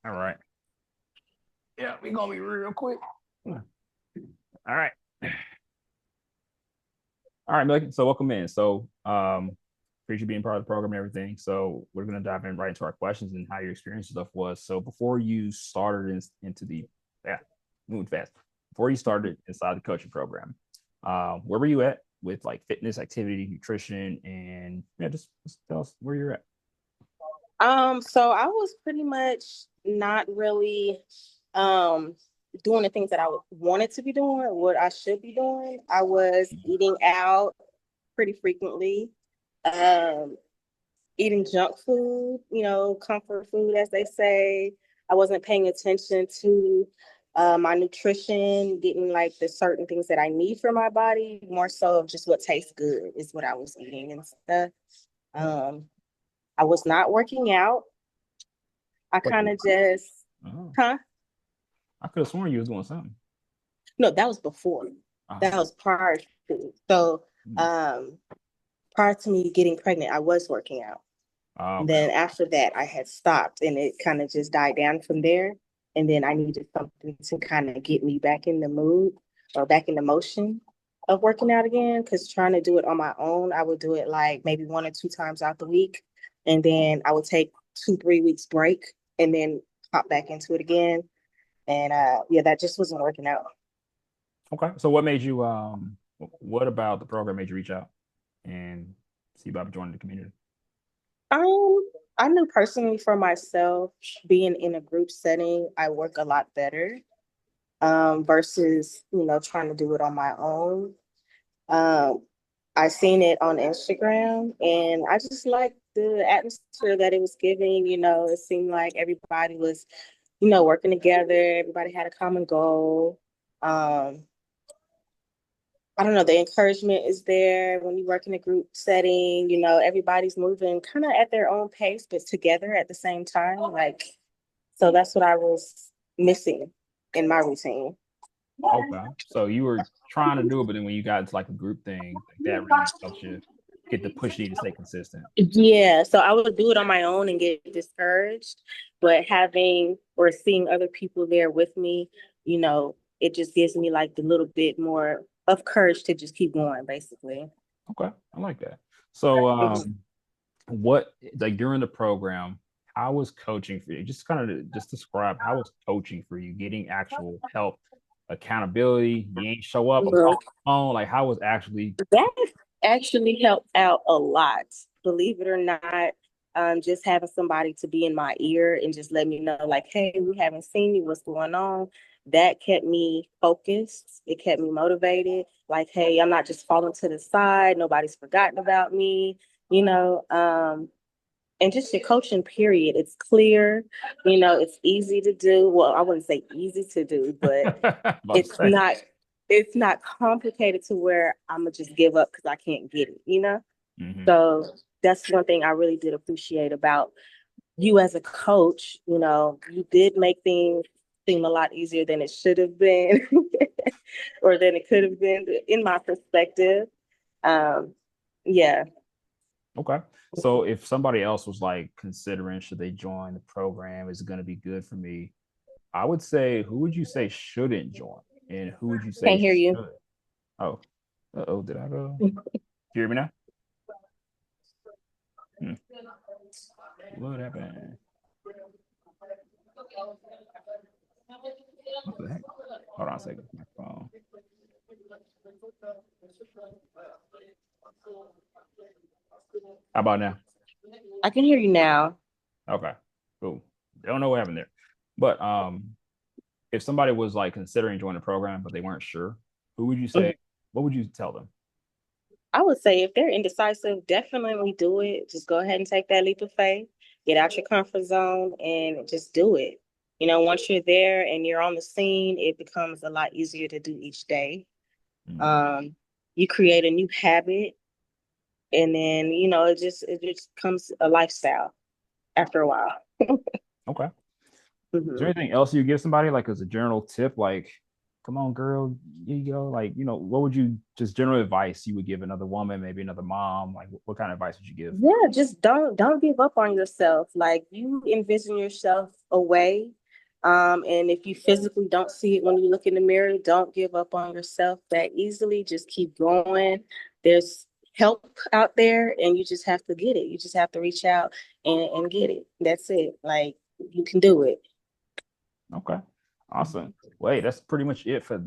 All right. Yeah, we gonna be real quick. All right. All right, Megan. So welcome in. Appreciate you being part of the program and everything. So we're gonna dive in right into our questions and how your experience and stuff was. So before you started into the yeah, moving fast. Before you started inside the coaching program, where were you at with like fitness, activity, nutrition, and yeah, just tell us where you're at. So I was pretty much not really um doing the things that wanted to be doing, what I should be doing. I was eating out pretty frequently, um, eating junk food, comfort food, as they say. I wasn't paying attention to my nutrition, getting like the certain things that I need for my body, more so of just what tastes good is what I was eating and stuff. Um, I was not working out. I Wait, kind of just, oh, huh? I could have sworn you was doing something. No, that was before. That Oh, was prior to. So, hmm. um, prior to me getting pregnant, I was working out. Oh, And okay. then after that, I had stopped and it kind of just died down from there. And then I needed something to kind of get me back in the mood or back in the motion of working out again. Because trying to do it on my own, I would do it like maybe 1 or 2 times out the week. And then I would take 2, 3 weeks break and then hop back into it again. And yeah, that just wasn't working out. Okay. So what made you what about the program made you reach out and see about joining the community? Um, I knew personally for myself, being in a group setting, I work a lot better versus, trying to do it on my own. Um, I seen it on Instagram and I just liked the atmosphere that it was giving. It seemed like everybody was, working together, everybody had a common goal. Um, I don't know, the encouragement is there when you work in a group setting, everybody's moving kind of at their own pace, but together at the same time. So that's what I was missing in my routine. Okay. So you were trying to do it, but then when you got into like a group thing, like that really helps you get the push you to stay consistent. Yeah, so I would do it on my own and get discouraged, but having or seeing other people there with me, it just gives me like the little bit more of courage to just keep going, basically. Okay. I like that. So Mhm. what like during the program, how was coaching for you? Just kind of just describe how was coaching for you, getting actual help, accountability, you ain't show up, I'm calling Look, the phone. Like how was actually that actually helped out a lot, believe it or not. Just having somebody to be in my ear and just let me know, like, hey, we haven't seen you, what's going on? That kept me focused. It kept me motivated. Like, hey, I'm not just falling to the side. Nobody's forgotten about me, you know. And just your coaching period. It's clear, it's easy to do. Well, I wouldn't say easy to do, but about to it's say? not it's not complicated to where I'm gonna just give up because I can't get it. Hmm. So that's one thing I really did appreciate about you as a coach. You did make things seem a lot easier than it should have been, or than it could have been, in my perspective. Um, yeah. Okay. So if somebody else was like considering should they join the program, is it going to be good for me? I would say who would you say shouldn't join and who would you say Can't hear you. should? Oh, oh, did I go? You hear me now? Hmm. What happened? What the heck? Hold on a second. My phone. How about now? I can hear you now. Okay. Cool. Don't know what happened there. But if somebody was like considering joining the program but they weren't sure, who would you say? What would you tell them? I would say if they're indecisive, definitely do it. Just go ahead and take that leap of faith, get out your comfort zone, and just do it. Once you're there and you're on the scene, it becomes a lot easier to do each day. Hmm. Um, you create a new habit, and then it just becomes a lifestyle after a while. Okay. Is there Mhm. anything else you give somebody like as a general tip? Like come on, girl, you go. Like, what would you just general advice you would give another woman, maybe another mom? Like, what kind of advice would you give? Yeah, just don't give up on yourself. Like you envision yourself away. And if you physically don't see it when you look in the mirror, don't give up on yourself that easily. Just keep going. There's help out there and you just have to get it. You just have to reach out and get it. That's it. Like you can do it. Okay, awesome. Wait, that's pretty much it for that.